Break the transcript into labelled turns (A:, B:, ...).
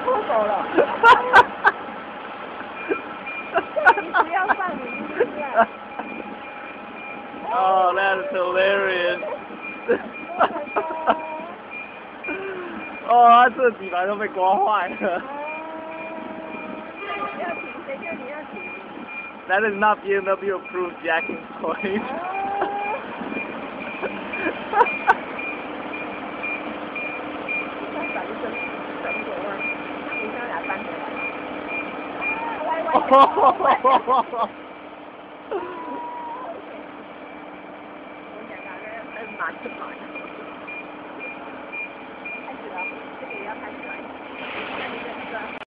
A: 出手了。你不要放你音乐。
B: Oh, that's hilarious. 哦，他这几排都被刮坏了。
A: 要停，谁叫你要停
B: That is not BMW approved jacking point. 开始了，这个也要开始了。